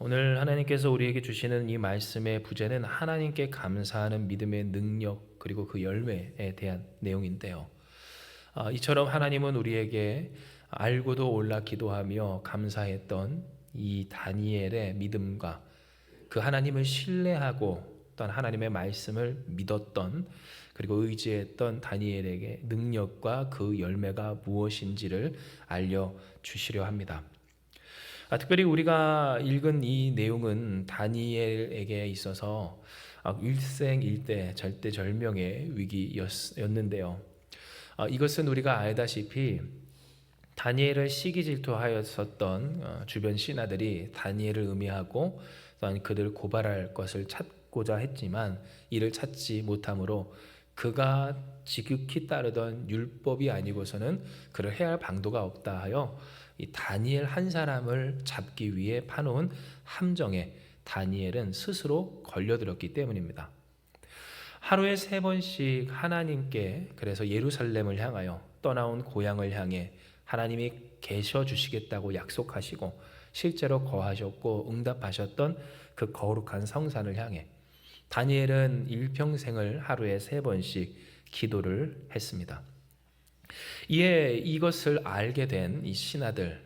오늘 하나님께서 우리에게 주시는 이 말씀의 부제는 하나님께 감사하는 믿음의 능력 그리고 그 열매에 대한 내용인데요. 이처럼 하나님은 우리에게 알고도 올라 기도하며 감사했던 이 다니엘의 믿음과 그 하나님을 신뢰하고 또 하나님의 말씀을 믿었던 그리고 의지했던 다니엘에게 능력과 그 열매가 무엇인지를 알려주시려 합니다. 특별히 우리가 읽은 이 내용은 다니엘에게 있어서 일생일대 절대절명의 위기였는데요. 이것은 우리가 알다시피 다니엘을 시기질투하였었던 주변 신하들이 다니엘을 음해하고 또한 그들을 고발할 것을 찾고자 했지만 이를 찾지 못하므로 그가 지극히 따르던 율법이 아니고서는 그를 해할 방도가 없다 하여 이 다니엘 한 사람을 잡기 위해 파놓은 함정에 다니엘은 스스로 걸려들었기 때문입니다. 하루에 3번씩 하나님께 그래서 예루살렘을 향하여 떠나온 고향을 향해 하나님이 계셔 주시겠다고 약속하시고 실제로 거하셨고 응답하셨던 그 거룩한 성산을 향해 다니엘은 일평생을 하루에 3번씩 기도를 했습니다. 이에 이것을 알게 된 이 신하들,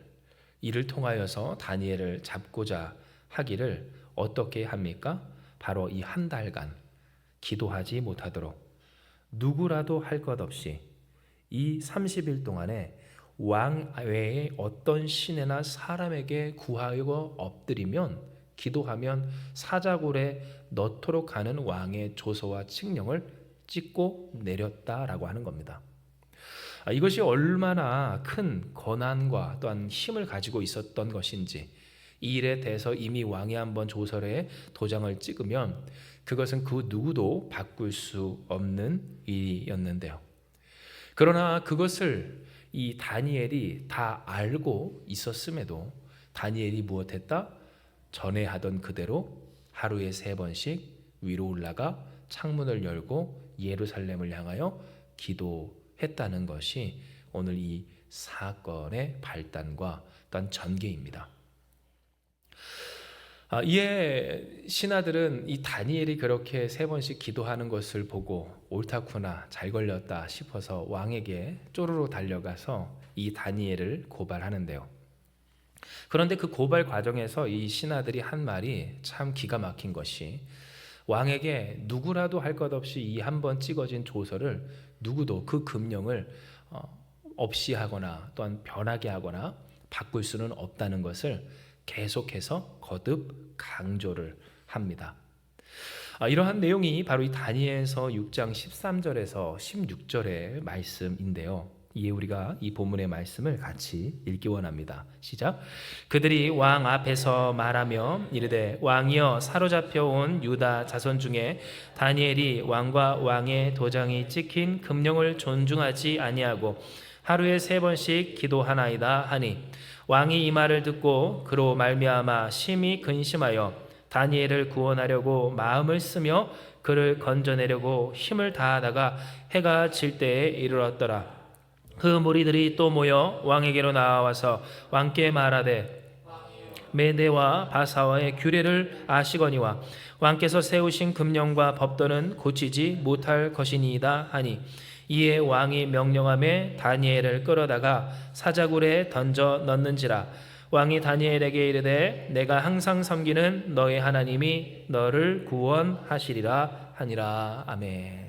이를 통하여서 다니엘을 잡고자 하기를 어떻게 합니까? 바로 이 한 달간 기도하지 못하도록 누구라도 할 것 없이 이 30일 동안에 왕 외에 어떤 신에나 사람에게 구하고 엎드리면 기도하면 사자굴에 넣도록 하는 왕의 조서와 칙령을 찍고 내렸다라고 하는 겁니다. 이것이 얼마나 큰 권한과 또한 힘을 가지고 있었던 것인지 이 일에 대해서 이미 왕이 한번 조서에 도장을 찍으면 그것은 그 누구도 바꿀 수 없는 일이었는데요. 그러나 그것을 이 다니엘이 다 알고 있었음에도 다니엘이 무엇했다? 전에 하던 그대로 하루에 3번씩 위로 올라가 창문을 열고 예루살렘을 향하여 기도했다는 것이 오늘 이 사건의 발단과 또한 전개입니다. 이에 신하들은 이 다니엘이 그렇게 3번씩 기도하는 것을 보고 옳다구나 잘 걸렸다 싶어서 왕에게 쪼르르 달려가서 이 다니엘을 고발하는데요. 그런데 그 고발 과정에서 이 신하들이 한 말이 참 기가 막힌 것이 왕에게 누구라도 할 것 없이 이 한 번 찍어진 조서를 누구도 그 금령을 없이 하거나 또한 변하게 하거나 바꿀 수는 없다는 것을 계속해서 거듭 강조를 합니다. 이러한 내용이 바로 이 다니엘서 6장 13절에서 16절의 말씀인데요. 이에 우리가 이 본문의 말씀을 같이 읽기 원합니다. 시작. 그들이 왕 앞에서 말하며 이르되 왕이여 사로잡혀 온 유다 자손 중에 다니엘이 왕과 왕의 도장이 찍힌 금령을 존중하지 아니하고 하루에 3번씩 기도하나이다 하니 왕이 이 말을 듣고 그로 말미암아 심히 근심하여 다니엘을 구원하려고 마음을 쓰며 그를 건져내려고 힘을 다하다가 해가 질 때에 이르렀더라. 그 무리들이 또 모여 왕에게로 나와서 왕께 말하되 메대와 바사와의 규례를 아시거니와 왕께서 세우신 금령과 법도는 고치지 못할 것이니이다 하니 이에 왕이 명령하며 다니엘을 끌어다가 사자굴에 던져 넣는지라. 왕이 다니엘에게 이르되 내가 항상 섬기는 너의 하나님이 너를 구원하시리라 하니라. 아멘.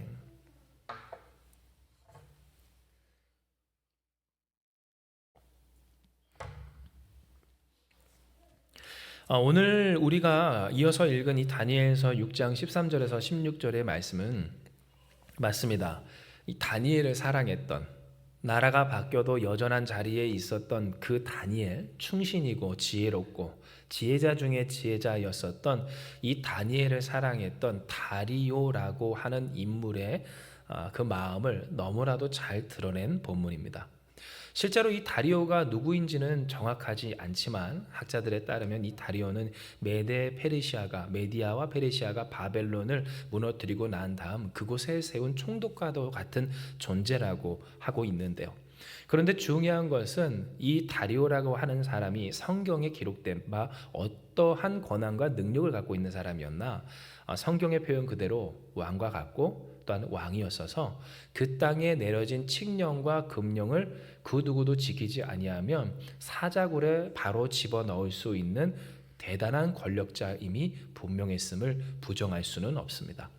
오늘 우리가 이어서 읽은 이 다니엘서 6장 13절에서 16절의 말씀은 맞습니다. 이 다니엘을 사랑했던, 나라가 바뀌어도 여전한 자리에 있었던 그 다니엘, 충신이고 지혜롭고 지혜자 중에 지혜자였었던 이 다니엘을 사랑했던 다리오라고 하는 인물의 그 마음을 너무나도 잘 드러낸 본문입니다. 실제로 이 다리오가 누구인지는 정확하지 않지만 학자들에 따르면 이 다리오는 메디아와 페르시아가 바벨론을 무너뜨리고 난 다음 그곳에 세운 총독과도 같은 존재라고 하고 있는데요. 그런데 중요한 것은 이 다리오라고 하는 사람이 성경에 기록된 바 어떠한 권한과 능력을 갖고 있는 사람이었나? 성경의 표현 그대로 왕과 같고 또한 왕이었어서 그 땅에 내려진 칙령과 금령을 그 누구도 지키지 아니하면 사자굴에 바로 집어넣을 수 있는 대단한 권력자임이 분명했음을 부정할 수는 없습니다.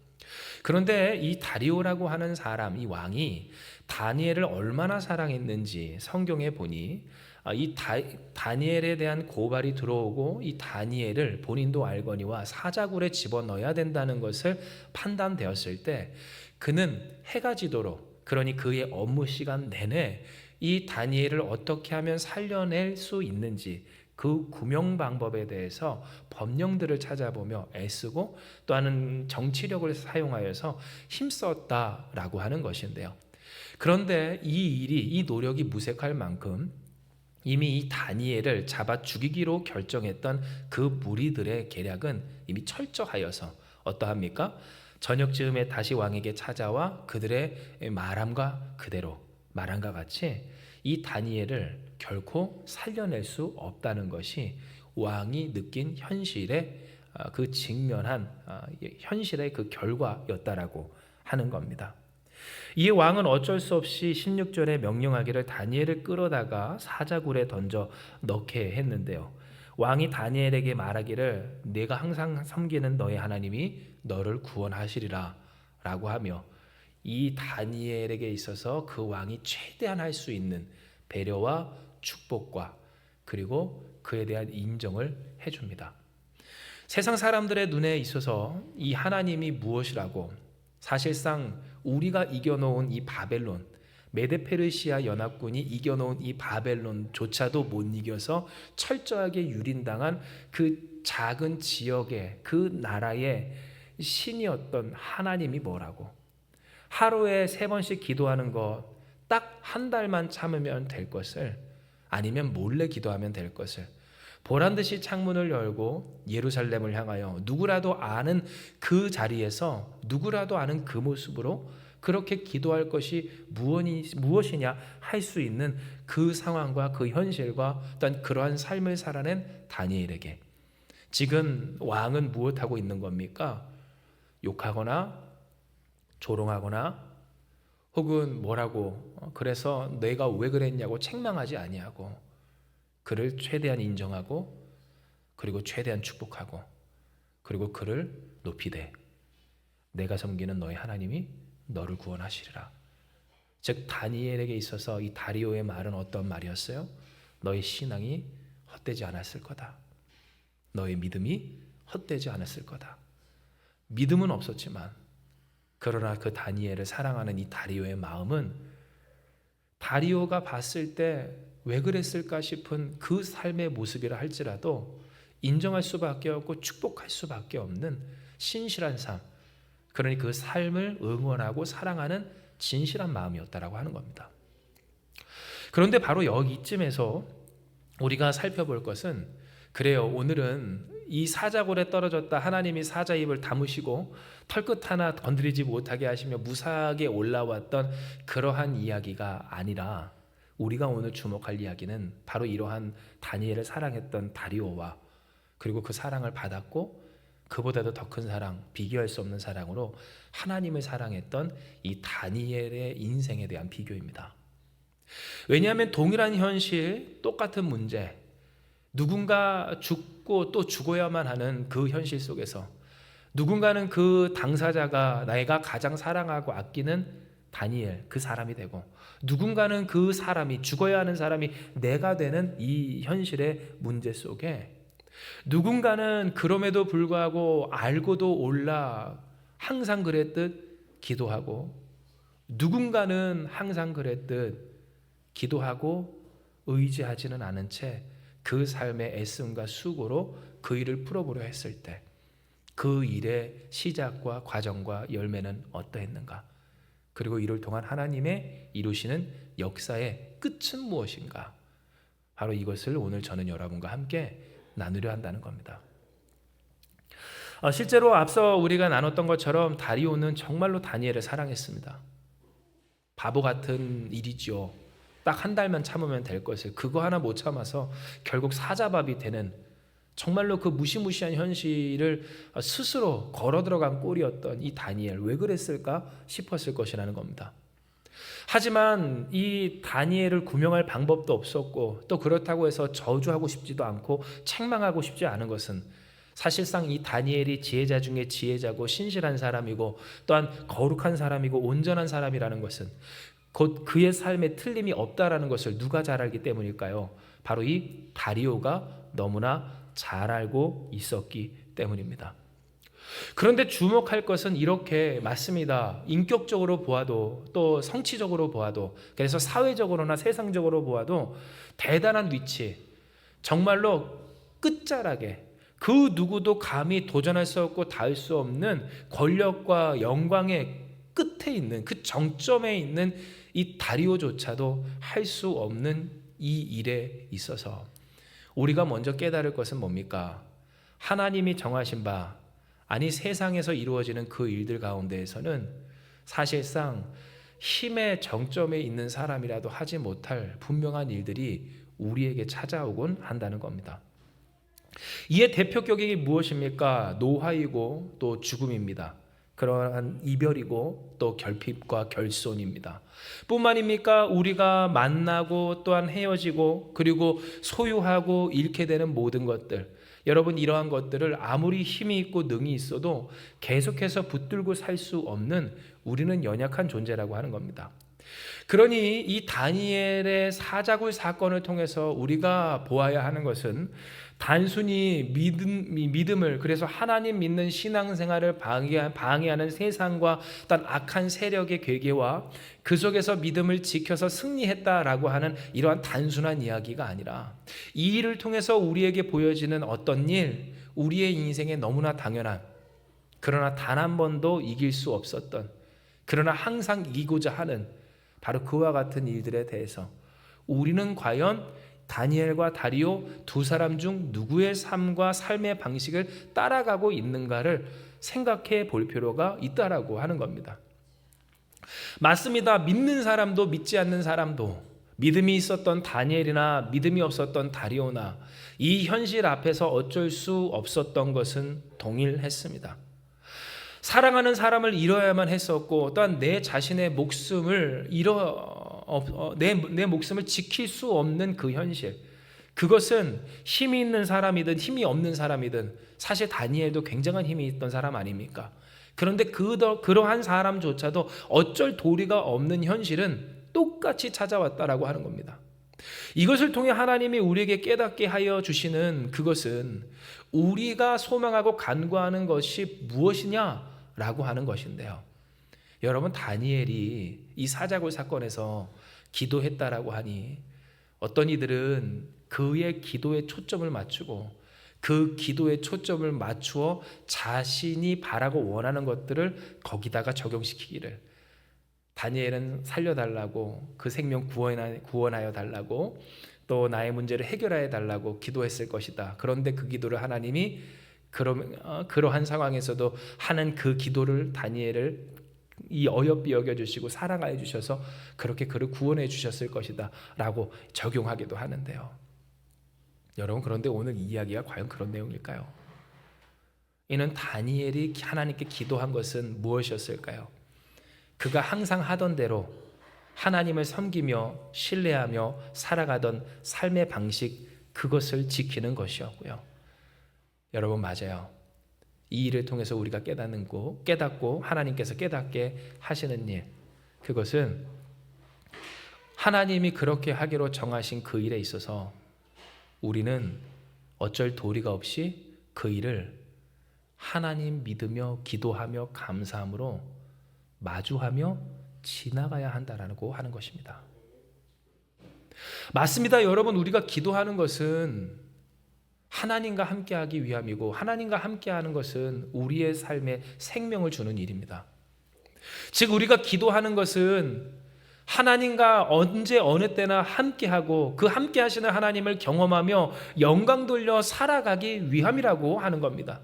그런데 이 다리오라고 하는 사람, 이 왕이 다니엘을 얼마나 사랑했는지 성경에 보니 이 다니엘에 대한 고발이 들어오고 이 다니엘을 본인도 알거니와 사자굴에 집어넣어야 된다는 것을 판단되었을 때 그는 해가 지도록, 그러니 그의 업무 시간 내내 이 다니엘을 어떻게 하면 살려낼 수 있는지 그 구명 방법에 대해서 법령들을 찾아보며 애쓰고 또한 정치력을 사용하여서 힘썼다라고 하는 것인데요. 그런데 이 노력이 무색할 만큼 이미 이 다니엘을 잡아 죽이기로 결정했던 그 무리들의 계략은 이미 철저하여서 어떠합니까? 저녁 즈음에 다시 왕에게 찾아와 그들의 말함과 같이 이 다니엘을 결코 살려낼 수 없다는 것이 왕이 느낀 현실의 그 직면한 현실의 그 결과였다라고 하는 겁니다. 이 왕은 어쩔 수 없이 16절에 명령하기를 다니엘을 끌어다가 사자굴에 던져 넣게 했는데요. 왕이 다니엘에게 말하기를 내가 항상 섬기는 너의 하나님이 너를 구원하시리라 라고 하며 이 다니엘에게 있어서 그 왕이 최대한 할 수 있는 배려와 축복과 그리고 그에 대한 인정을 해줍니다. 세상 사람들의 눈에 있어서 이 하나님이 무엇이라고, 사실상 우리가 이겨놓은 이 바벨론, 메데페르시아 연합군이 이겨놓은 이 바벨론조차도 못 이겨서 철저하게 유린당한 그 작은 지역의 그 나라의 신이었던 하나님이 뭐라고, 하루에 3번씩 기도하는 것 딱 한 달만 참으면 될 것을, 아니면 몰래 기도하면 될 것을 보란듯이 창문을 열고 예루살렘을 향하여 누구라도 아는 그 자리에서 누구라도 아는 그 모습으로 그렇게 기도할 것이 무엇이냐 할 수 있는 그 상황과 그 현실과 어떤 그러한 삶을 살아낸 다니엘에게 지금 왕은 무엇하고 있는 겁니까? 욕하거나 조롱하거나 혹은 뭐라고 그래서 내가 왜 그랬냐고 책망하지 아니하고 그를 최대한 인정하고 그리고 최대한 축복하고 그리고 그를 높이되 내가 섬기는 너의 하나님이 너를 구원하시리라. 즉 다니엘에게 있어서 이 다리오의 말은 어떤 말이었어요? 너의 신앙이 헛되지 않았을 거다. 너의 믿음이 헛되지 않았을 거다. 믿음은 없었지만 그러나 그 다니엘을 사랑하는 이 다리오의 마음은 다리오가 봤을 때 왜 그랬을까 싶은 그 삶의 모습이라 할지라도 인정할 수밖에 없고 축복할 수밖에 없는 신실한 삶, 그러니 그 삶을 응원하고 사랑하는 진실한 마음이었다라고 하는 겁니다. 그런데 바로 여기쯤에서 우리가 살펴볼 것은, 그래요, 오늘은 이 사자골에 떨어졌다 하나님이 사자 입을 다무시고 털끝 하나 건드리지 못하게 하시며 무사하게 올라왔던 그러한 이야기가 아니라 우리가 오늘 주목할 이야기는 바로 이러한 다니엘을 사랑했던 다리오와 그리고 그 사랑을 받았고 그보다도 더 큰 사랑, 비교할 수 없는 사랑으로 하나님을 사랑했던 이 다니엘의 인생에 대한 비교입니다. 왜냐하면 동일한 현실, 똑같은 문제, 누군가 죽고 또 죽어야만 하는 그 현실 속에서 누군가는 그 당사자가 내가 가장 사랑하고 아끼는 다니엘, 그 사람이 되고 누군가는 그 사람이 죽어야 하는 사람이 내가 되는 이 현실의 문제 속에 누군가는 그럼에도 불구하고 알고도 올라 항상 그랬듯 기도하고 누군가는 항상 그랬듯 기도하고 의지하지는 않은 채 그 삶의 애씀과 수고로 그 일을 풀어보려 했을 때 그 일의 시작과 과정과 열매는 어떠했는가? 그리고 이를 통한 하나님의 이루시는 역사의 끝은 무엇인가? 바로 이것을 오늘 저는 여러분과 함께 나누려 한다는 겁니다. 실제로 앞서 우리가 나눴던 것처럼 다리오는 정말로 다니엘을 사랑했습니다. 바보 같은 일이죠. 딱 한 달만 참으면 될 것을 그거 하나 못 참아서 결국 사자밥이 되는 정말로 그 무시무시한 현실을 스스로 걸어 들어간 꼴이었던 이 다니엘 왜 그랬을까 싶었을 것이라는 겁니다. 하지만 이 다니엘을 구명할 방법도 없었고 또 그렇다고 해서 저주하고 싶지도 않고 책망하고 싶지 않은 것은 사실상 이 다니엘이 지혜자 중에 지혜자고 신실한 사람이고 또한 거룩한 사람이고 온전한 사람이라는 것은 곧 그의 삶에 틀림이 없다라는 것을 누가 잘 알기 때문일까요? 바로 이 다리오가 너무나 잘 알고 있었기 때문입니다. 그런데 주목할 것은 이렇게 맞습니다. 인격적으로 보아도 또 성취적으로 보아도 그래서 사회적으로나 세상적으로 보아도 대단한 위치, 정말로 끝자락에 그 누구도 감히 도전할 수 없고 닿을 수 없는 권력과 영광의 끝에 있는 그 정점에 있는 이 다리오조차도 할 수 없는 이 일에 있어서 우리가 먼저 깨달을 것은 뭡니까? 하나님이 정하신 바 아니 세상에서 이루어지는 그 일들 가운데에서는 사실상 힘의 정점에 있는 사람이라도 하지 못할 분명한 일들이 우리에게 찾아오곤 한다는 겁니다. 이의 대표격이 무엇입니까? 노화이고 또 죽음입니다. 그러한 이별이고 또 결핍과 결손입니다. 뿐만입니까? 우리가 만나고 또한 헤어지고 그리고 소유하고 잃게 되는 모든 것들, 여러분 이러한 것들을 아무리 힘이 있고 능이 있어도 계속해서 붙들고 살 수 없는 우리는 연약한 존재라고 하는 겁니다. 그러니 이 다니엘의 사자굴 사건을 통해서 우리가 보아야 하는 것은 단순히 믿음을 그래서 하나님 믿는 신앙생활을 방해하는 세상과 어떤 악한 세력의 괴계와 그 속에서 믿음을 지켜서 승리했다라고 하는 이러한 단순한 이야기가 아니라 이 일을 통해서 우리에게 보여지는 어떤 일, 우리의 인생에 너무나 당연한 그러나 단 한 번도 이길 수 없었던 그러나 항상 이기고자 하는 바로 그와 같은 일들에 대해서 우리는 과연 다니엘과 다리오 두 사람 중 누구의 삶과 삶의 방식을 따라가고 있는가를 생각해 볼 필요가 있다라고 하는 겁니다. 맞습니다. 믿는 사람도 믿지 않는 사람도 믿음이 있었던 다니엘이나 믿음이 없었던 다리오나 이 현실 앞에서 어쩔 수 없었던 것은 동일했습니다. 사랑하는 사람을 잃어야만 했었고 또한 내 자신의 목숨을 내 목숨을 지킬 수 없는 그 현실, 그것은 힘이 있는 사람이든 힘이 없는 사람이든 사실 다니엘도 굉장한 힘이 있던 사람 아닙니까? 그런데 그러한 사람조차도 어쩔 도리가 없는 현실은 똑같이 찾아왔다라고 하는 겁니다. 이것을 통해 하나님이 우리에게 깨닫게 하여 주시는 그것은 우리가 소망하고 간구하는 것이 무엇이냐라고 하는 것인데요. 여러분 다니엘이 이 사자굴 사건에서 기도했다라고 하니 어떤 이들은 그의 기도에 초점을 맞추고 그 기도에 초점을 맞추어 자신이 바라고 원하는 것들을 거기다가 적용시키기를 다니엘은 살려달라고 그 생명 구원하여 달라고 또 나의 문제를 해결하여 달라고 기도했을 것이다. 그런데 그 기도를 하나님이 그러한 상황에서도 하는 그 기도를 다니엘을 이 어여삐 여겨주시고 사랑하여 주셔서 그렇게 그를 구원해 주셨을 것이다 라고 적용하기도 하는데요. 여러분 그런데 오늘 이 이야기가 과연 그런 내용일까요? 이는 다니엘이 하나님께 기도한 것은 무엇이었을까요? 그가 항상 하던 대로 하나님을 섬기며 신뢰하며 살아가던 삶의 방식, 그것을 지키는 것이었고요. 여러분 맞아요. 이 일을 통해서 우리가 깨닫고 하나님께서 깨닫게 하시는 일, 그것은 하나님이 그렇게 하기로 정하신 그 일에 있어서 우리는 어쩔 도리가 없이 그 일을 하나님 믿으며 기도하며 감사함으로 마주하며 지나가야 한다라고 하는 것입니다. 맞습니다. 여러분 우리가 기도하는 것은 하나님과 함께하기 위함이고 하나님과 함께하는 것은 우리의 삶에 생명을 주는 일입니다. 즉 우리가 기도하는 것은 하나님과 언제 어느 때나 함께하고 그 함께하시는 하나님을 경험하며 영광 돌려 살아가기 위함이라고 하는 겁니다.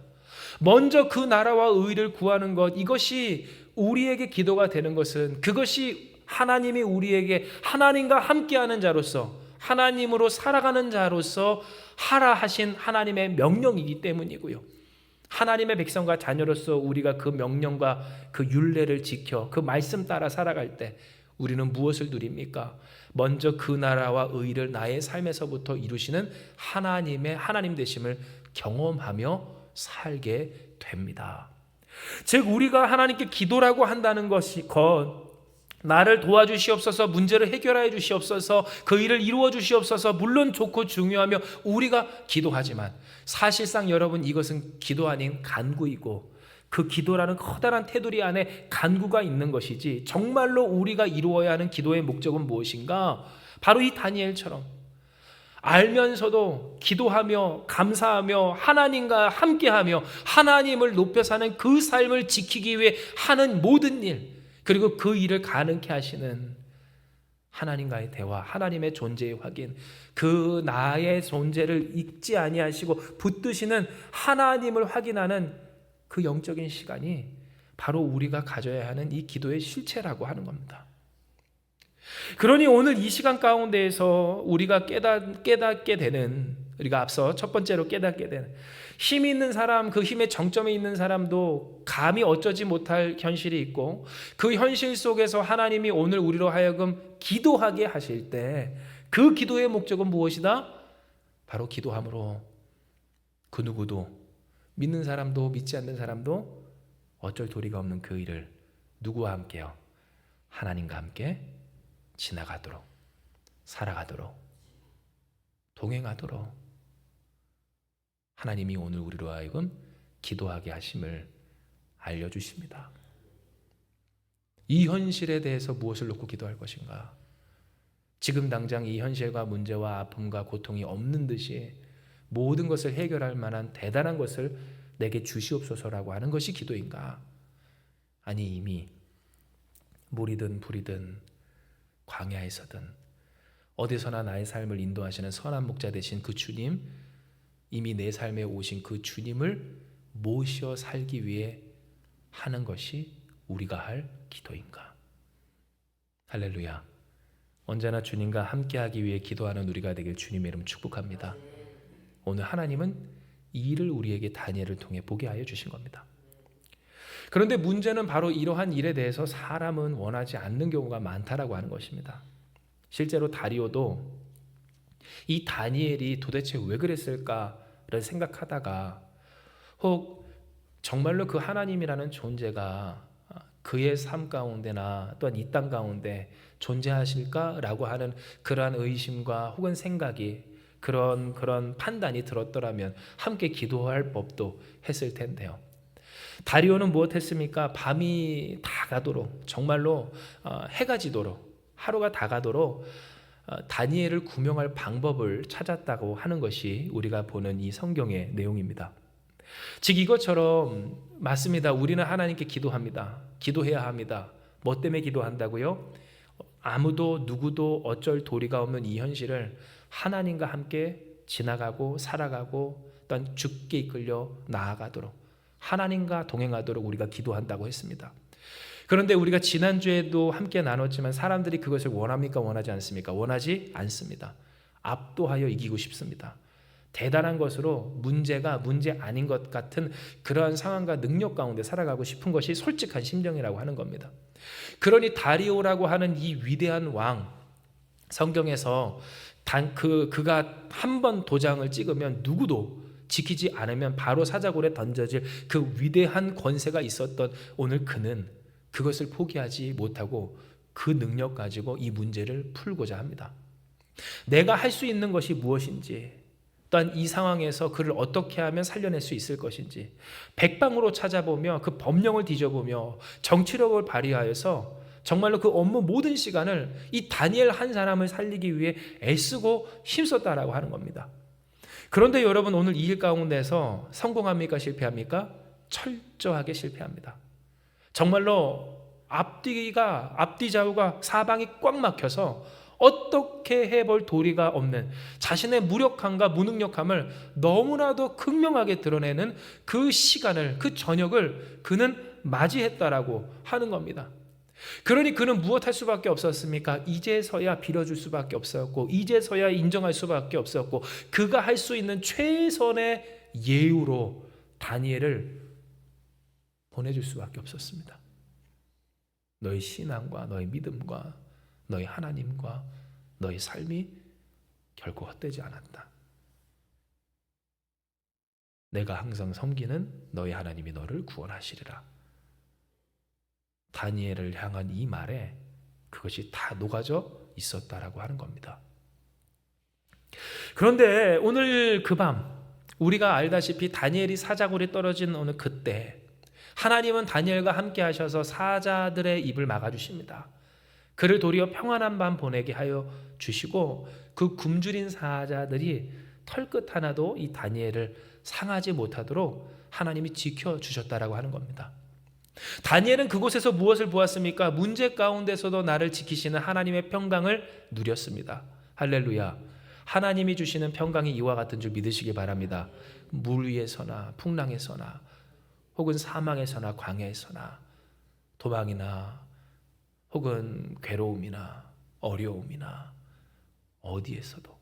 먼저 그 나라와 의를 구하는 것, 이것이 우리에게 기도가 되는 것은 그것이 하나님이 우리에게 하나님과 함께하는 자로서, 하나님으로 살아가는 자로서 하라 하신 하나님의 명령이기 때문이고요. 하나님의 백성과 자녀로서 우리가 그 명령과 그 율례를 지켜 그 말씀 따라 살아갈 때 우리는 무엇을 누립니까? 먼저 그 나라와 의를 나의 삶에서부터 이루시는 하나님의 하나님 되심을 경험하며 살게 됩니다. 즉 우리가 하나님께 기도라고 한다는 것이 나를 도와주시옵소서, 문제를 해결하여 주시옵소서, 그 일을 이루어 주시옵소서, 물론 좋고 중요하며 우리가 기도하지만 사실상 여러분 이것은 기도 아닌 간구이고 그 기도라는 커다란 테두리 안에 간구가 있는 것이지 정말로 우리가 이루어야 하는 기도의 목적은 무엇인가? 바로 이 다니엘처럼 알면서도 기도하며 감사하며 하나님과 함께하며 하나님을 높여 사는 그 삶을 지키기 위해 하는 모든 일, 그리고 그 일을 가능케 하시는 하나님과의 대화, 하나님의 존재의 확인, 그 나의 존재를 잊지 아니하시고 붙드시는 하나님을 확인하는 그 영적인 시간이 바로 우리가 가져야 하는 이 기도의 실체라고 하는 겁니다. 그러니 오늘 이 시간 가운데에서 우리가 깨닫게 되는, 우리가 앞서 첫 번째로 깨닫게 되는 힘이 있는 사람, 그 힘의 정점에 있는 사람도 감히 어쩌지 못할 현실이 있고 그 현실 속에서 하나님이 오늘 우리로 하여금 기도하게 하실 때 그 기도의 목적은 무엇이다? 바로 기도함으로 그 누구도, 믿는 사람도 믿지 않는 사람도 어쩔 도리가 없는 그 일을 누구와 함께요? 하나님과 함께 지나가도록, 살아가도록, 동행하도록 하나님이 오늘 우리로 하여금 기도하게 하심을 알려주십니다. 이 현실에 대해서 무엇을 놓고 기도할 것인가? 지금 당장 이 현실과 문제와 아픔과 고통이 없는 듯이 모든 것을 해결할 만한 대단한 것을 내게 주시옵소서라고 하는 것이 기도인가? 아니 이미 물이든 불이든 광야에서든 어디서나 나의 삶을 인도하시는 선한 목자 되신 그 주님, 이미 내 삶에 오신 그 주님을 모셔 살기 위해 하는 것이 우리가 할 기도인가? 할렐루야. 언제나 주님과 함께하기 위해 기도하는 우리가 되길 주님의 이름 축복합니다. 오늘 하나님은 이 일을 우리에게 다니엘을 통해 보게 하여 주신 겁니다. 그런데 문제는 바로 이러한 일에 대해서 사람은 원하지 않는 경우가 많다라고 하는 것입니다. 실제로 다리오도 이 다니엘이 도대체 왜 그랬을까를 생각하다가 혹 정말로 그 하나님이라는 존재가 그의 삶 가운데나 또한 이 땅 가운데 존재하실까라고 하는 그러한 의심과 혹은 생각이 그런 판단이 들었더라면 함께 기도할 법도 했을 텐데요. 다리오는 무엇했습니까? 밤이 다 가도록, 정말로 해가 지도록, 하루가 다 가도록 다니엘을 구명할 방법을 찾았다고 하는 것이 우리가 보는 이 성경의 내용입니다. 즉 이것처럼 맞습니다. 우리는 하나님께 기도합니다. 기도해야 합니다. 뭐 때문에 기도한다고요? 아무도 누구도 어쩔 도리가 없는 이 현실을 하나님과 함께 지나가고 살아가고 또한 죽게 이끌려 나아가도록, 하나님과 동행하도록 우리가 기도한다고 했습니다. 그런데 우리가 지난주에도 함께 나눴지만 사람들이 그것을 원합니까? 원하지 않습니까? 원하지 않습니다. 압도하여 이기고 싶습니다. 대단한 것으로 문제가 문제 아닌 것 같은 그러한 상황과 능력 가운데 살아가고 싶은 것이 솔직한 심정이라고 하는 겁니다. 그러니 다리오라고 하는 이 위대한 왕, 성경에서 그가 한 번 도장을 찍으면 누구도 지키지 않으면 바로 사자굴에 던져질 그 위대한 권세가 있었던 오늘 그는 그것을 포기하지 못하고 그 능력 가지고 이 문제를 풀고자 합니다. 내가 할 수 있는 것이 무엇인지, 또한 이 상황에서 그를 어떻게 하면 살려낼 수 있을 것인지 백방으로 찾아보며 그 법령을 뒤져보며 정치력을 발휘하여서 정말로 그 업무 모든 시간을 이 다니엘 한 사람을 살리기 위해 애쓰고 힘썼다라고 하는 겁니다. 그런데 여러분 오늘 이 일 가운데서 성공합니까? 실패합니까? 철저하게 실패합니다. 정말로 앞뒤 좌우가 사방이 꽉 막혀서 어떻게 해볼 도리가 없는 자신의 무력함과 무능력함을 너무나도 극명하게 드러내는 그 시간을, 그 저녁을 그는 맞이했다라고 하는 겁니다. 그러니 그는 무엇할 수밖에 없었습니까? 이제서야 빌어줄 수밖에 없었고, 이제서야 인정할 수밖에 없었고, 그가 할 수 있는 최선의 예우로 다니엘을 보내줄 수밖에 없었습니다. 너의 신앙과 너의 믿음과 너의 하나님과 너의 삶이 결코 헛되지 않았다. 내가 항상 섬기는 너의 하나님이 너를 구원하시리라. 다니엘을 향한 이 말에 그것이 다 녹아져 있었다라고 하는 겁니다. 그런데 오늘 그 밤 우리가 알다시피 다니엘이 사자굴에 떨어진 어느 그때 하나님은 다니엘과 함께 하셔서 사자들의 입을 막아주십니다. 그를 도리어 평안한 밤 보내게 하여 주시고 그 굶주린 사자들이 털끝 하나도 이 다니엘을 상하지 못하도록 하나님이 지켜주셨다라고 하는 겁니다. 다니엘은 그곳에서 무엇을 보았습니까? 문제 가운데서도 나를 지키시는 하나님의 평강을 누렸습니다. 할렐루야. 하나님이 주시는 평강이 이와 같은 줄 믿으시기 바랍니다. 물 위에서나 풍랑에서나 혹은 사망에서나 광야에서나 도망이나 혹은 괴로움이나 어려움이나 어디에서도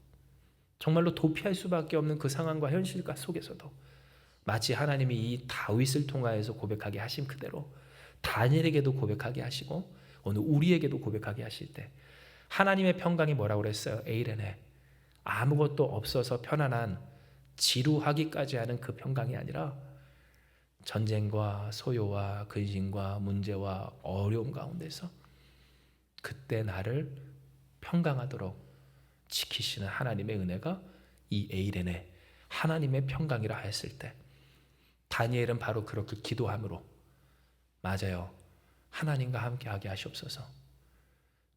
정말로 도피할 수밖에 없는 그 상황과 현실 속에서도 마치 하나님이 이 다윗을 통하여서 고백하게 하신 그대로 다니엘에게도 고백하게 하시고 오늘 우리에게도 고백하게 하실 때 하나님의 평강이 뭐라고 그랬어요? 에이레네. 아무것도 없어서 편안한 지루하기까지 하는 그 평강이 아니라 전쟁과 소요와 근심과 문제와 어려움 가운데서 그때 나를 평강하도록 지키시는 하나님의 은혜가 이 에이레네 하나님의 평강이라 했을 때 다니엘은 바로 그렇게 기도함으로 맞아요. 하나님과 함께하게 하시옵소서.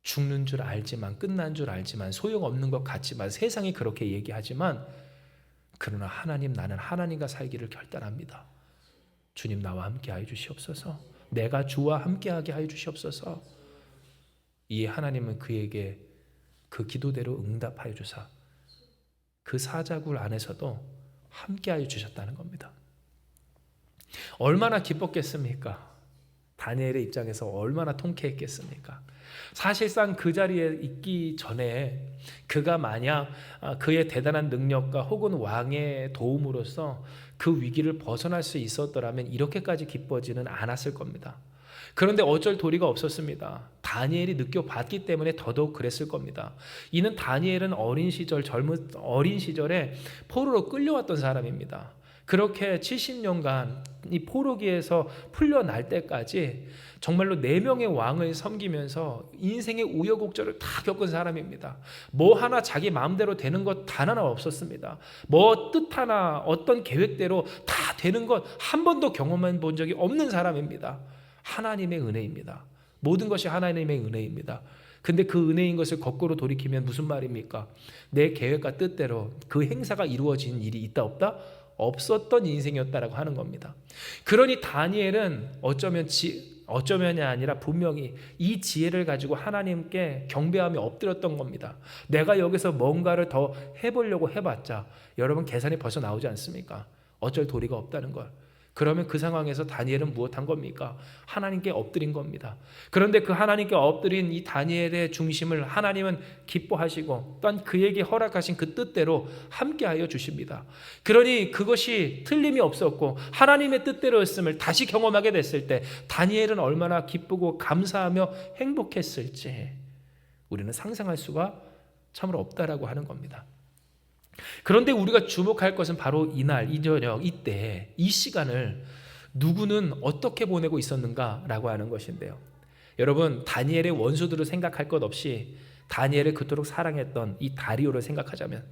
죽는 줄 알지만 끝난 줄 알지만 소용없는 것 같지만 세상이 그렇게 얘기하지만 그러나 하나님 나는 하나님과 살기를 결단합니다. 주님 나와 함께하여 주시옵소서. 내가 주와 함께하게 하여 주시옵소서. 이 하나님은 그에게 그 기도대로 응답하여 주사 그 사자굴 안에서도 함께하여 주셨다는 겁니다. 얼마나 기뻤겠습니까? 다니엘의 입장에서 얼마나 통쾌했겠습니까? 사실상 그 자리에 있기 전에 그가 만약 그의 대단한 능력과 혹은 왕의 도움으로써 그 위기를 벗어날 수 있었더라면 이렇게까지 기뻐지는 않았을 겁니다. 그런데 어쩔 도리가 없었습니다. 다니엘이 느껴봤기 때문에 더더욱 그랬을 겁니다. 이는 다니엘은 어린 시절에 포로로 끌려왔던 사람입니다. 그렇게 70년간 이 포로기에서 풀려날 때까지 정말로 4명의 왕을 섬기면서 인생의 우여곡절을 다 겪은 사람입니다. 뭐 하나 자기 마음대로 되는 것 단 하나 없었습니다. 뭐 뜻 하나 어떤 계획대로 다 되는 것 한 번도 경험해 본 적이 없는 사람입니다. 하나님의 은혜입니다. 모든 것이 하나님의 은혜입니다. 근데 그 은혜인 것을 거꾸로 돌이키면 무슨 말입니까? 내 계획과 뜻대로 그 행사가 이루어진 일이 있다 없다? 없었던 인생이었다라고 하는 겁니다. 그러니 다니엘은 어쩌면이 아니라 분명히 이 지혜를 가지고 하나님께 경배하며 엎드렸던 겁니다. 내가 여기서 뭔가를 더 해보려고 해봤자 여러분 계산이 벌써 나오지 않습니까? 어쩔 도리가 없다는 걸. 그러면 그 상황에서 다니엘은 무엇한 겁니까? 하나님께 엎드린 겁니다. 그런데 그 하나님께 엎드린 이 다니엘의 중심을 하나님은 기뻐하시고 또한 그에게 허락하신 그 뜻대로 함께하여 주십니다. 그러니 그것이 틀림이 없었고 하나님의 뜻대로였음을 다시 경험하게 됐을 때 다니엘은 얼마나 기쁘고 감사하며 행복했을지 우리는 상상할 수가 참으로 없다라고 하는 겁니다. 그런데 우리가 주목할 것은 바로 이날, 이 저녁, 이때, 이 시간을 누구는 어떻게 보내고 있었는가라고 하는 것인데요. 여러분, 다니엘의 원수들을 생각할 것 없이 다니엘을 그토록 사랑했던 이 다리오를 생각하자면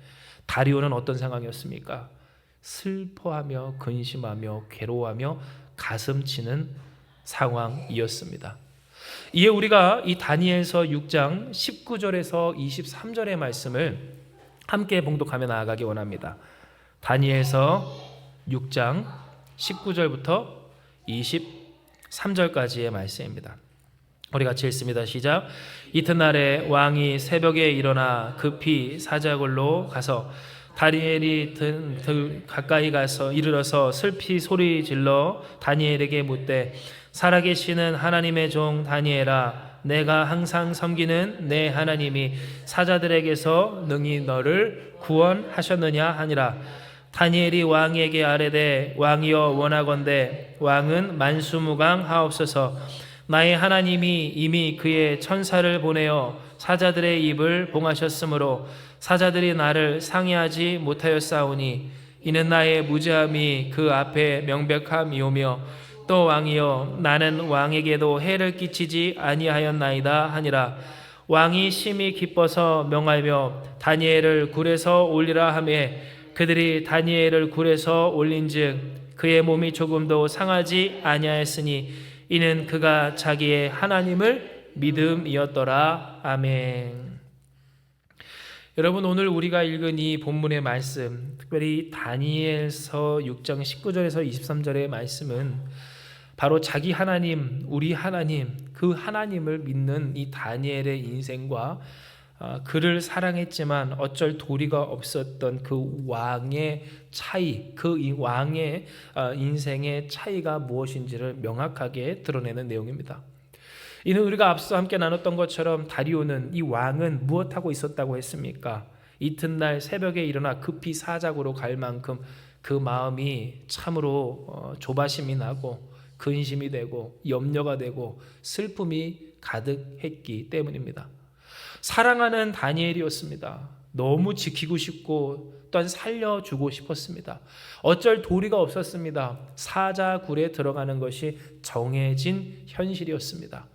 다리오는 어떤 상황이었습니까? 슬퍼하며 근심하며 괴로워하며 가슴치는 상황이었습니다. 이에 우리가 이 다니엘서 6장 19절에서 23절의 말씀을 함께 봉독하며 나아가기 원합니다. 다니엘서 6장 19절부터 23절까지의 말씀입니다. 우리 같이 읽습니다. 시작. 이튿날에 왕이 새벽에 일어나 급히 사자굴로 가서 다니엘이 가까이 가서 이르러서 슬피 소리 질러 다니엘에게 묻되 살아계시는 하나님의 종 다니엘아, 내가 항상 섬기는 내 하나님이 사자들에게서 능히 너를 구원하셨느냐 하니라. 다니엘이 왕에게 아뢰되 왕이여 원하건대 왕은 만수무강하옵소서. 나의 하나님이 이미 그의 천사를 보내어 사자들의 입을 봉하셨으므로 사자들이 나를 상해하지 못하였사오니 이는 나의 무죄함이 그 앞에 명백함이오며 또 왕이여 나는 왕에게도 해를 끼치지 아니하였나이다 하니라. 왕이 심히 기뻐서 명하며 다니엘을 굴에서 올리라 하며 그들이 다니엘을 굴에서 올린즉 그의 몸이 조금도 상하지 아니하였으니 이는 그가 자기의 하나님을 믿음이었더라. 아멘. 여러분, 오늘 우리가 읽은 이 본문의 말씀, 특별히 다니엘서 6장 19절에서 23절의 말씀은 바로 자기 하나님, 우리 하나님, 그 하나님을 믿는 이 다니엘의 인생과 그를 사랑했지만 어쩔 도리가 없었던 그 왕의 차이, 그 왕의 인생의 차이가 무엇인지를 명확하게 드러내는 내용입니다. 이는 우리가 앞서 함께 나눴던 것처럼 다리오는, 이 왕은 무엇하고 있었다고 했습니까? 이튿날 새벽에 일어나 급히 사작으로 갈 만큼 그 마음이 참으로 조바심이 나고 근심이 되고 염려가 되고 슬픔이 가득했기 때문입니다. 사랑하는 다니엘이었습니다. 너무 지키고 싶고 또한 살려주고 싶었습니다. 어쩔 도리가 없었습니다. 사자굴에 들어가는 것이 정해진 현실이었습니다.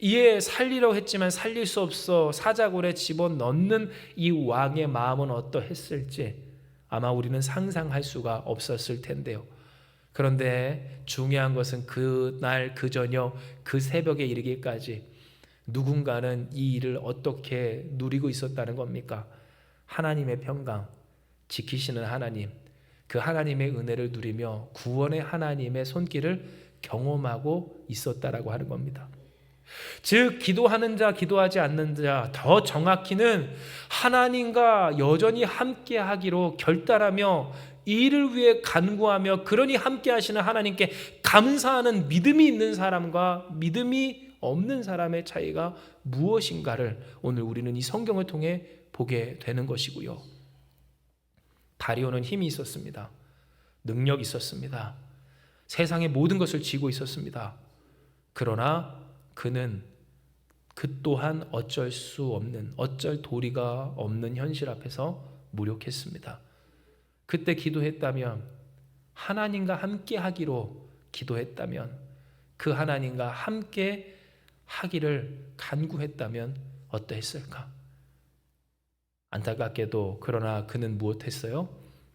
이에 살리려 했지만 살릴 수 없어 사자굴에 집어넣는 이 왕의 마음은 어떠했을지 아마 우리는 상상할 수가 없었을 텐데요. 그런데 중요한 것은 그날 그 저녁 그 새벽에 이르기까지 누군가는 이 일을 어떻게 누리고 있었다는 겁니까? 하나님의 평강, 지키시는 하나님, 그 하나님의 은혜를 누리며 구원의 하나님의 손길을 경험하고 있었다라고 하는 겁니다. 즉 기도하는 자, 기도하지 않는 자, 더 정확히는 하나님과 여전히 함께하기로 결단하며 이 일을 위해 간구하며 그러니 함께하시는 하나님께 감사하는 믿음이 있는 사람과 믿음이 없는 사람의 차이가 무엇인가를 오늘 우리는 이 성경을 통해 보게 되는 것이고요. 다리오는 힘이 있었습니다. 능력이 있었습니다. 세상의 모든 것을 쥐고 있었습니다. 그러나 그는 그 또한 어쩔 수 없는, 어쩔 도리가 없는 현실 앞에서 무력했습니다. 그때 기도했다면, 하나님과 함께 하기로 기도했다면, 그 하나님과 함께 하기를 간구했다면 어떠했을까? 안타깝게도 그러나 그는 무엇했어요?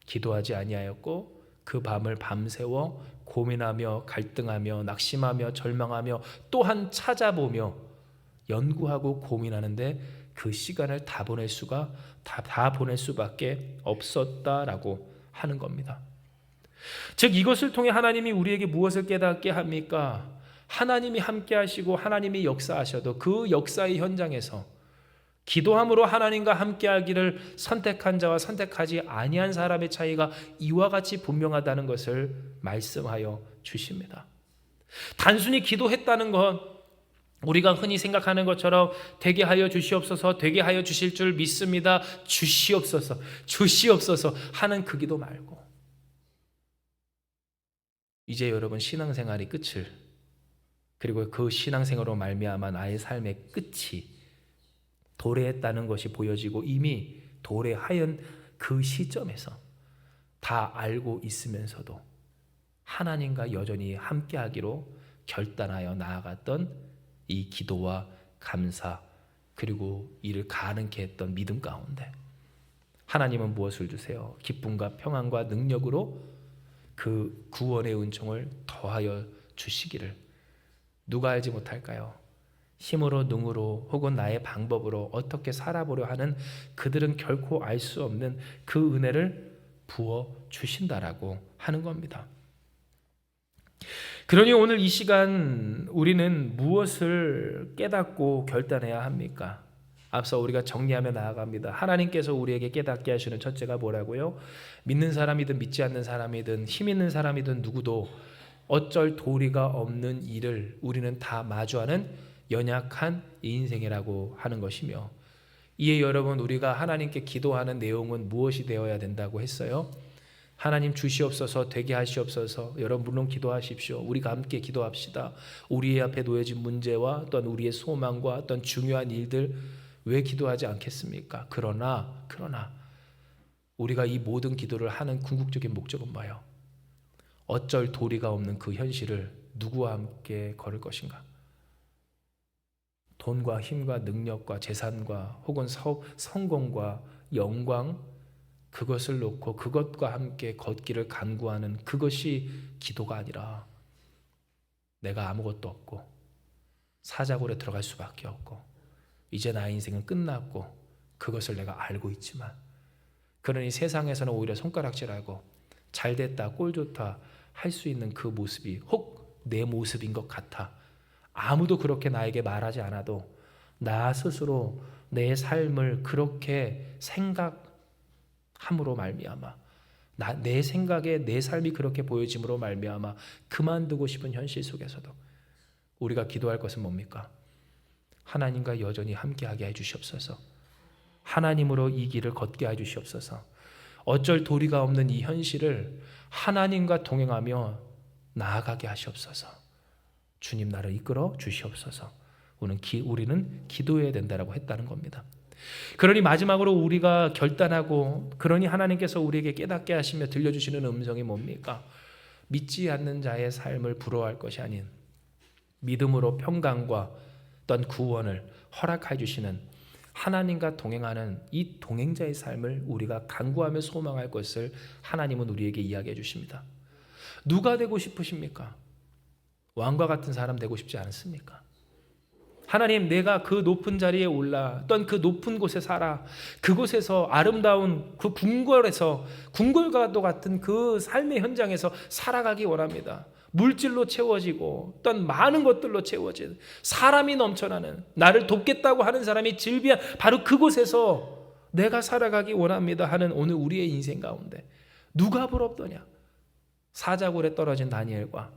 기도하지 아니하였고 그 밤을 밤새워 고민하며 갈등하며 낙심하며 절망하며 또한 찾아보며 연구하고 고민하는데 그 시간을 다 보낼 수밖에 없었다라고 하는 겁니다. 즉 이것을 통해 하나님이 우리에게 무엇을 깨닫게 합니까? 하나님이 함께 하시고 하나님이 역사하셔도 그 역사의 현장에서 기도함으로 하나님과 함께하기를 선택한 자와 선택하지 아니한 사람의 차이가 이와 같이 분명하다는 것을 말씀하여 주십니다. 단순히 기도했다는 것, 우리가 흔히 생각하는 것처럼 되게 하여 주시옵소서, 되게 하여 주실 줄 믿습니다, 주시옵소서, 주시옵소서 하는 그 기도 말고 이제 여러분 신앙생활이 끝을, 그리고 그 신앙생활로 말미암아 나의 삶의 끝이 도래했다는 것이 보여지고 이미 도래하연 그 시점에서 다 알고 있으면서도 하나님과 여전히 함께하기로 결단하여 나아갔던 이 기도와 감사, 그리고 이를 가능케 했던 믿음 가운데 하나님은 무엇을 주세요? 기쁨과 평안과 능력으로 그 구원의 은총을 더하여 주시기를 누가 알지 못할까요? 힘으로 능으로 혹은 나의 방법으로 어떻게 살아보려 하는 그들은 결코 알 수 없는 그 은혜를 부어 주신다라고 하는 겁니다. 그러니 오늘 이 시간 우리는 무엇을 깨닫고 결단해야 합니까? 앞서 우리가 정리하며 나아갑니다. 하나님께서 우리에게 깨닫게 하시는 첫째가 뭐라고요? 믿는 사람이든 믿지 않는 사람이든 힘 있는 사람이든 누구도 어쩔 도리가 없는 일을 우리는 다 마주하는 연약한 인생이라고 하는 것이며, 이에 여러분, 우리가 하나님께 기도하는 내용은 무엇이 되어야 된다고 했어요? 하나님 주시옵소서, 되게 하시옵소서. 여러분 물론 기도하십시오. 우리가 함께 기도합시다. 우리 앞에 놓여진 문제와 또한 우리의 소망과 어떤 중요한 일들, 왜 기도하지 않겠습니까? 그러나 우리가 이 모든 기도를 하는 궁극적인 목적은 뭐예요? 어쩔 도리가 없는 그 현실을 누구와 함께 걸을 것인가? 돈과 힘과 능력과 재산과 혹은 성공과 영광, 그것을 놓고 그것과 함께 걷기를 간구하는 그것이 기도가 아니라, 내가 아무것도 없고 사자굴에 들어갈 수밖에 없고 이제 나의 인생은 끝났고 그것을 내가 알고 있지만, 그러니 세상에서는 오히려 손가락질하고 잘됐다, 꼴 좋다 할 수 있는 그 모습이 혹 내 모습인 것 같아. 아무도 그렇게 나에게 말하지 않아도 나 스스로 내 삶을 그렇게 생각함으로 말미암아, 내 생각에 내 삶이 그렇게 보여짐으로 말미암아 그만두고 싶은 현실 속에서도 우리가 기도할 것은 뭡니까? 하나님과 여전히 함께하게 해주시옵소서. 하나님으로 이 길을 걷게 해주시옵소서. 어쩔 도리가 없는 이 현실을 하나님과 동행하며 나아가게 하시옵소서. 주님 나를 이끌어 주시옵소서. 우리는 기도해야 된다라고 했다는 겁니다. 그러니 마지막으로 우리가 결단하고, 그러니 하나님께서 우리에게 깨닫게 하시며 들려주시는 음성이 뭡니까? 믿지 않는 자의 삶을 부러워할 것이 아닌 믿음으로 평강과 어떤 구원을 허락해 주시는 하나님과 동행하는 이 동행자의 삶을 우리가 간구하며 소망할 것을 하나님은 우리에게 이야기해 주십니다. 누가 되고 싶으십니까? 왕과 같은 사람 되고 싶지 않습니까? 하나님, 내가 그 높은 자리에 올라 또한 그 높은 곳에 살아 그곳에서 아름다운 그 궁궐과도 같은 그 삶의 현장에서 살아가기 원합니다. 물질로 채워지고 또한 많은 것들로 채워진, 사람이 넘쳐나는, 나를 돕겠다고 하는 사람이 즐비한 바로 그곳에서 내가 살아가기 원합니다 하는 오늘 우리의 인생 가운데 누가 부럽더냐? 사자굴에 떨어진 다니엘과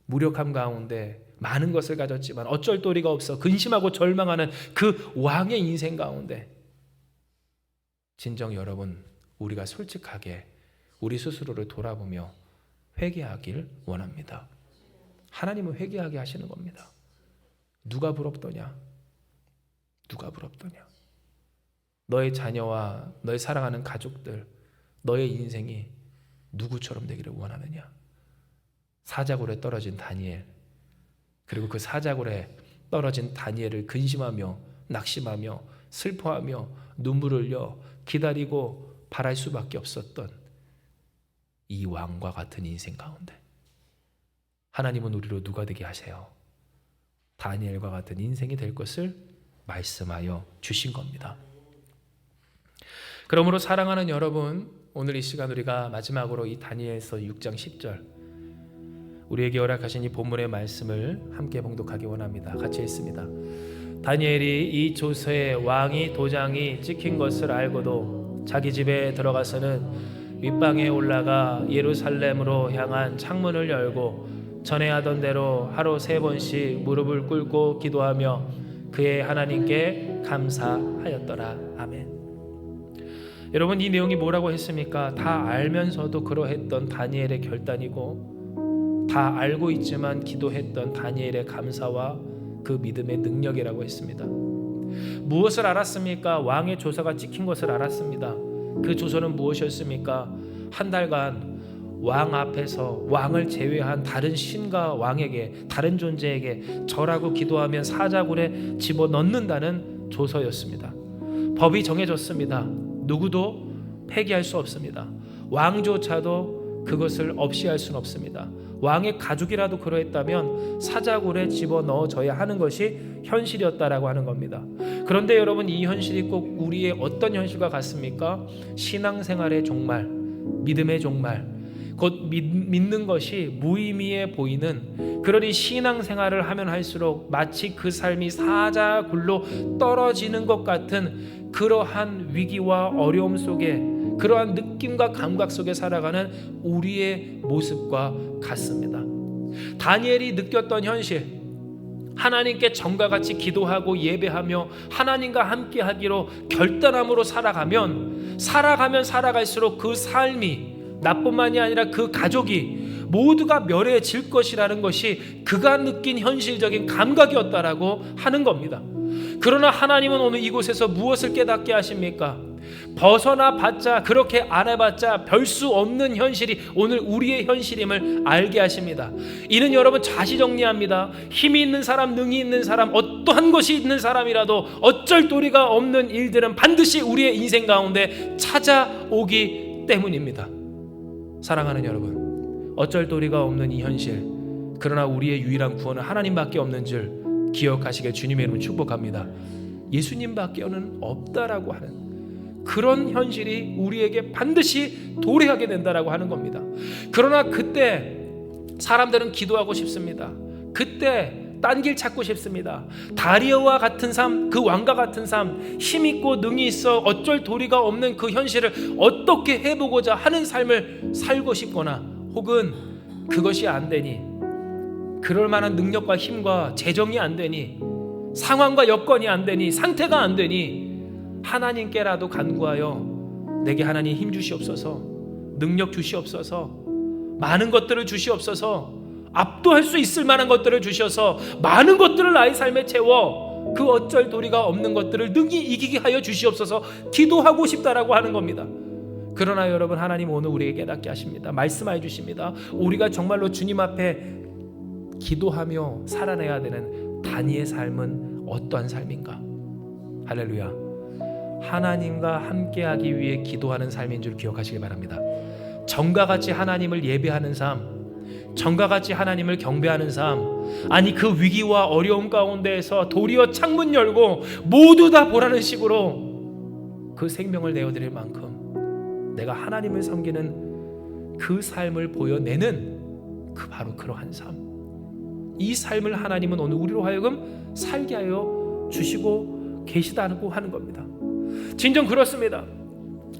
무력함 가운데 많은 것을 가졌지만 어쩔 도리가 없어 근심하고 절망하는 그 왕의 인생 가운데 진정 여러분, 우리가 솔직하게 우리 스스로를 돌아보며 회개하길 원합니다. 하나님은 회개하게 하시는 겁니다. 누가 부럽더냐? 누가 부럽더냐? 너의 자녀와 너의 사랑하는 가족들, 너의 인생이 누구처럼 되기를 원하느냐? 사자굴에 떨어진 다니엘, 그리고 그 사자굴에 떨어진 다니엘을 근심하며 낙심하며 슬퍼하며 눈물을 흘려 기다리고 바랄 수밖에 없었던 이 왕과 같은 인생 가운데 하나님은 우리로 누가 되게 하세요? 다니엘과 같은 인생이 될 것을 말씀하여 주신 겁니다. 그러므로 사랑하는 여러분, 오늘 이 시간 우리가 마지막으로 이 다니엘서 6장 10절 우리에게 허락하신 이 본문의 말씀을 함께 봉독하기 원합니다. 같이 읽습니다. 다니엘이 이 조서에 왕이 도장이 찍힌 것을 알고도 자기 집에 들어가서는 윗방에 올라가 예루살렘으로 향한 창문을 열고 전에 하던 대로 하루 3번씩 무릎을 꿇고 기도하며 그의 하나님께 감사하였더라. 아멘. 여러분, 이 내용이 뭐라고 했습니까? 다 알면서도 그러했던 다니엘의 결단이고, 다 알고 있지만 기도했던 다니엘의 감사와 그 믿음의 능력이라고 했습니다. 무엇을 알았습니까? 왕의 조서가 찍힌 것을 알았습니다. 그 조서는 무엇이었습니까? 한 달간 왕 앞에서 왕을 제외한 다른 신과 왕에게, 다른 존재에게 절하고 기도하면 사자굴에 집어넣는다는 조서였습니다. 법이 정해졌습니다. 누구도 폐기할 수 없습니다. 왕조차도 그것을 없이 할 수는 없습니다. 왕의 가족이라도 그러했다면 사자굴에 집어넣어져야 하는 것이 현실이었다라고 하는 겁니다. 그런데 여러분, 이 현실이 꼭 우리의 어떤 현실과 같습니까? 신앙생활의 종말, 믿음의 종말, 곧 믿는 것이 무의미해 보이는, 그러니 신앙생활을 하면 할수록 마치 그 삶이 사자굴로 떨어지는 것 같은 그러한 위기와 어려움 속에, 그러한 느낌과 감각 속에 살아가는 우리의 모습과 같습니다. 다니엘이 느꼈던 현실, 하나님께 정과 같이 기도하고 예배하며 하나님과 함께 하기로 결단함으로 살아가면 살아갈수록 그 삶이, 나뿐만이 아니라 그 가족이 모두가 멸해질 것이라는 것이 그가 느낀 현실적인 감각이었다라고 하는 겁니다. 그러나 하나님은 오늘 이곳에서 무엇을 깨닫게 하십니까? 벗어나 봤자, 그렇게 안 해봤자 별 수 없는 현실이 오늘 우리의 현실임을 알게 하십니다. 이는 여러분 자시정리합니다. 힘이 있는 사람, 능이 있는 사람, 어떠한 것이 있는 사람이라도 어쩔 도리가 없는 일들은 반드시 우리의 인생 가운데 찾아오기 때문입니다. 사랑하는 여러분, 어쩔 도리가 없는 이 현실, 그러나 우리의 유일한 구원은 하나님밖에 없는 줄 기억하시길 주님의 이름으로 축복합니다. 예수님밖에는 없다라고 하는 그런 현실이 우리에게 반드시 도래하게 된다라고 하는 겁니다. 그러나 그때 사람들은 기도하고 싶습니다. 그때 딴 길 찾고 싶습니다. 다리오와 같은 삶, 그 왕과 같은 삶, 힘있고 능이 있어 어쩔 도리가 없는 그 현실을 어떻게 해보고자 하는 삶을 살고 싶거나, 혹은 그것이 안 되니, 그럴 만한 능력과 힘과 재정이 안 되니, 상황과 여건이 안 되니, 상태가 안 되니 하나님께라도 간구하여 내게 하나님 힘 주시옵소서, 능력 주시옵소서, 많은 것들을 주시옵소서, 압도할 수 있을 만한 것들을 주셔서 많은 것들을 나의 삶에 채워 그 어쩔 도리가 없는 것들을 능히 이기게 하여 주시옵소서 기도하고 싶다라고 하는 겁니다. 그러나 여러분, 하나님 오늘 우리에게 깨닫게 하십니다. 말씀해 주십니다. 우리가 정말로 주님 앞에 기도하며 살아내야 되는 다니엘의 삶은 어떠한 삶인가? 할렐루야. 하나님과 함께하기 위해 기도하는 삶인 줄 기억하시기 바랍니다. 정과 같이 하나님을 예배하는 삶, 정과 같이 하나님을 경배하는 삶, 아니 그 위기와 어려움 가운데에서 도리어 창문 열고 모두 다 보라는 식으로 그 생명을 내어드릴 만큼 내가 하나님을 섬기는 그 삶을 보여내는 그 바로 그러한 삶, 이 삶을 하나님은 오늘 우리로 하여금 살게 하여 주시고 계시다고 하는 겁니다. 진정 그렇습니다.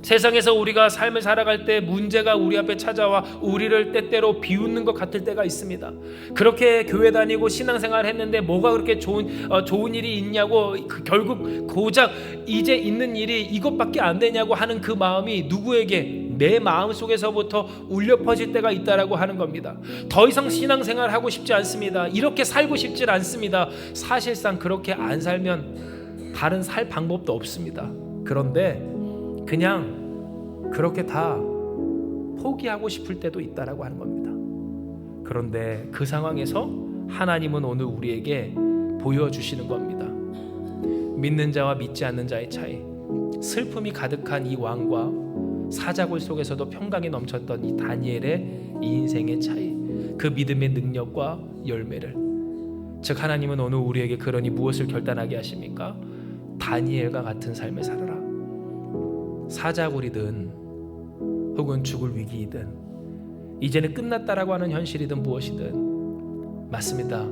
세상에서 우리가 삶을 살아갈 때 문제가 우리 앞에 찾아와 우리를 때때로 비웃는 것 같을 때가 있습니다. 그렇게 교회 다니고 신앙생활 했는데 뭐가 그렇게 좋은 일이 있냐고, 결국 고작 이제 있는 일이 이것밖에 안 되냐고 하는 그 마음이 누구에게, 내 마음 속에서부터 울려 퍼질 때가 있다라고 하는 겁니다. 더 이상 신앙생활 하고 싶지 않습니다. 이렇게 살고 싶지 않습니다. 사실상 그렇게 안 살면 다른 살 방법도 없습니다. 그런데 그냥 그렇게 다 포기하고 싶을 때도 있다라고 하는 겁니다. 그런데 그 상황에서 하나님은 오늘 우리에게 보여주시는 겁니다. 믿는 자와 믿지 않는 자의 차이, 슬픔이 가득한 이 왕과 사자굴 속에서도 평강이 넘쳤던 이 다니엘의 이 인생의 차이, 그 믿음의 능력과 열매를, 즉 하나님은 오늘 우리에게 그러니 무엇을 결단하게 하십니까? 다니엘과 같은 삶을 살아라. 사자굴이든 혹은 죽을 위기이든 이제는 끝났다라고 하는 현실이든 무엇이든 맞습니다.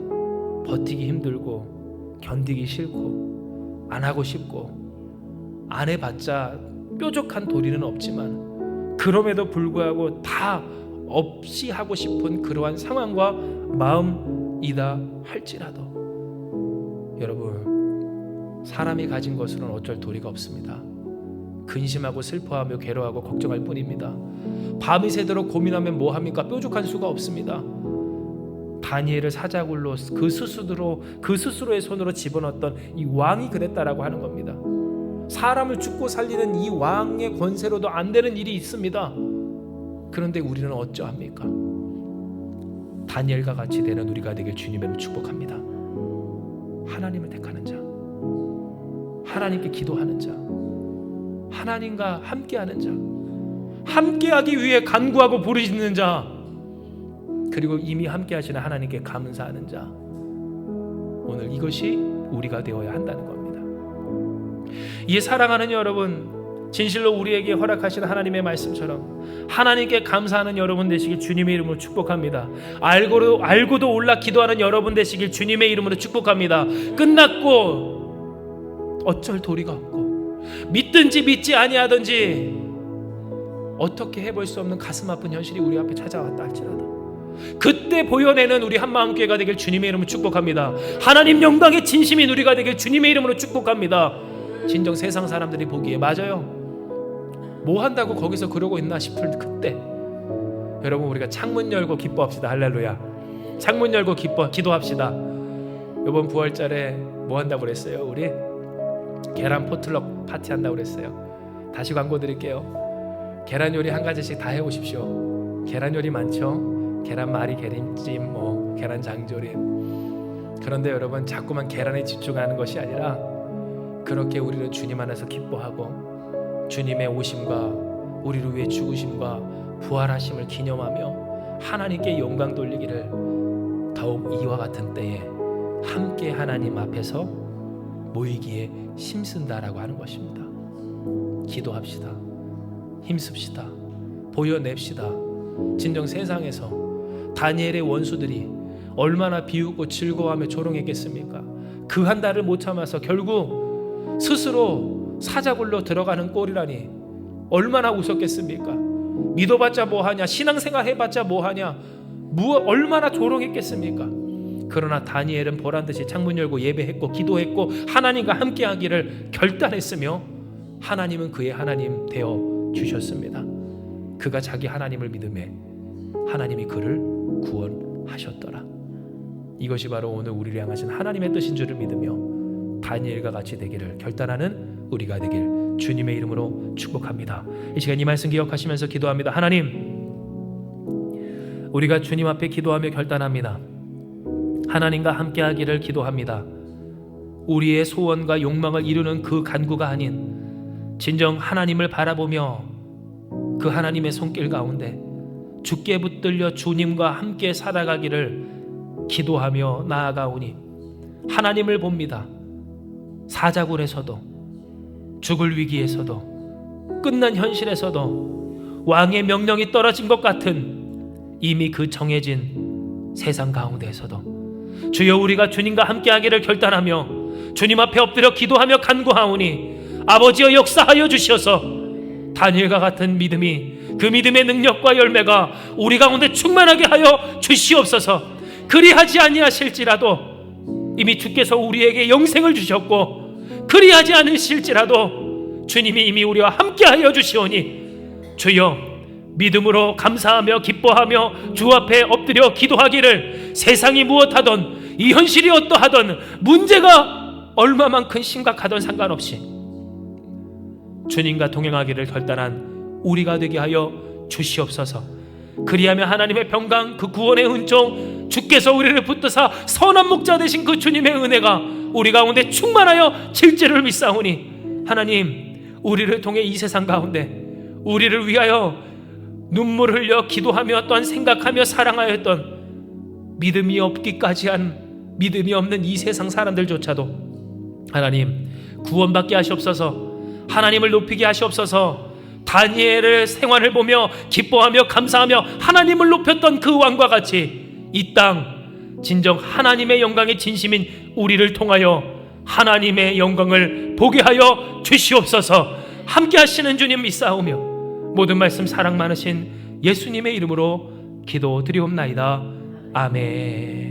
버티기 힘들고 견디기 싫고 안 하고 싶고 안 해봤자 뾰족한 도리는 없지만 그럼에도 불구하고 다 없이 하고 싶은 그러한 상황과 마음이다 할지라도, 여러분, 사람이 가진 것으로는 어쩔 도리가 없습니다. 근심하고 슬퍼하며 괴로워하고 걱정할 뿐입니다. 밤이 새도록 고민하면 뭐합니까? 뾰족한 수가 없습니다. 다니엘을 사자굴로 그 스스로의 손으로 집어넣었던 이 왕이 그랬다라고 하는 겁니다. 사람을 죽고 살리는 이 왕의 권세로도 안 되는 일이 있습니다. 그런데 우리는 어쩌합니까? 다니엘과 같이 되는 우리가 되길 주님으로 축복합니다. 하나님을 택하는 자, 하나님께 기도하는 자, 하나님과 함께하는 자, 함께하기 위해 간구하고 부르짖는 자, 그리고 이미 함께하시는 하나님께 감사하는 자, 오늘 이것이 우리가 되어야 한다는 겁니다. 이 사랑하는 여러분, 진실로 우리에게 허락하신 하나님의 말씀처럼 하나님께 감사하는 여러분 되시길 주님의 이름으로 축복합니다. 알고도 올라 기도하는 여러분 되시길 주님의 이름으로 축복합니다. 끝났고 어쩔 도리가 없고 믿든지 믿지 아니하든지 어떻게 해볼 수 없는 가슴 아픈 현실이 우리 앞에 찾아왔다 할지라도 그때 보여내는 우리 한마음교회가 되길 주님의 이름으로 축복합니다. 하나님 영광의 진심인 우리가 되길 주님의 이름으로 축복합니다. 진정 세상 사람들이 보기에 맞아요, 뭐 한다고 거기서 그러고 있나 싶을 그때 여러분 우리가 창문 열고 기뻐합시다. 할렐루야. 창문 열고 기도합시다. 이번 9월달에 뭐 한다고 그랬어요? 우리 계란 포틀럭 파티 한다고 그랬어요. 다시 광고 드릴게요. 계란 요리 한 가지씩 다 해오십시오. 계란 요리 많죠? 계란말이, 계란찜, 계란 장조림. 그런데 여러분 자꾸만 계란에 집중하는 것이 아니라 그렇게 우리는 주님 안에서 기뻐하고 주님의 오심과 우리를 위해 죽으심과 부활하심을 기념하며 하나님께 영광 돌리기를 더욱 이와 같은 때에 함께 하나님 앞에서 모이기에 힘쓴다라고 하는 것입니다. 기도합시다. 힘씁시다. 보여냅시다. 진정 세상에서 다니엘의 원수들이 얼마나 비웃고 즐거워하며 조롱했겠습니까? 그 한 달을 못 참아서 결국 스스로 사자굴로 들어가는 꼴이라니 얼마나 웃었겠습니까? 믿어봤자 뭐하냐, 신앙생활 해봤자 뭐하냐, 얼마나 조롱했겠습니까? 그러나 다니엘은 보란듯이 창문 열고 예배했고 기도했고 하나님과 함께하기를 결단했으며 하나님은 그의 하나님 되어 주셨습니다. 그가 자기 하나님을 믿음에 하나님이 그를 구원하셨더라. 이것이 바로 오늘 우리를 향하신 하나님의 뜻인 줄을 믿으며 다니엘과 같이 되기를 결단하는 우리가 되길 주님의 이름으로 축복합니다. 이 시간 이 말씀 기억하시면서 기도합니다. 하나님, 우리가 주님 앞에 기도하며 결단합니다. 하나님과 함께하기를 기도합니다. 우리의 소원과 욕망을 이루는 그 간구가 아닌 진정 하나님을 바라보며 그 하나님의 손길 가운데 주께 붙들려 주님과 함께 살아가기를 기도하며 나아가오니 하나님을 봅니다. 사자굴에서도 죽을 위기에서도 끝난 현실에서도 왕의 명령이 떨어진 것 같은 이미 그 정해진 세상 가운데에서도 주여 우리가 주님과 함께하기를 결단하며 주님 앞에 엎드려 기도하며 간구하오니 아버지여 역사하여 주시어서 다니엘과 같은 믿음이 그 믿음의 능력과 열매가 우리 가운데 충만하게 하여 주시옵소서. 그리하지 아니하실지라도 이미 주께서 우리에게 영생을 주셨고 그리하지 않으실지라도 주님이 이미 우리와 함께하여 주시오니 주여 믿음으로 감사하며 기뻐하며 주 앞에 엎드려 기도하기를 세상이 무엇하던 이 현실이 어떠하던 문제가 얼마만큼 심각하던 상관없이 주님과 동행하기를 결단한 우리가 되게 하여 주시옵소서. 그리하며 하나님의 평강 그 구원의 은총 주께서 우리를 붙드사 선한 목자 되신 그 주님의 은혜가 우리 가운데 충만하여 질지를 믿사오니 하나님 우리를 통해 이 세상 가운데 우리를 위하여 눈물 흘려 기도하며 또한 생각하며 사랑하였던 믿음이 없기까지 한 믿음이 없는 이 세상 사람들조차도 하나님 구원받게 하시옵소서. 하나님을 높이게 하시옵소서. 다니엘의 생활을 보며 기뻐하며 감사하며 하나님을 높였던 그 왕과 같이 이 땅 진정 하나님의 영광의 진심인 우리를 통하여 하나님의 영광을 보게 하여 주시옵소서. 함께 하시는 주님 믿사오며 모든 말씀 사랑 많으신 예수님의 이름으로 기도드리옵나이다. 아멘.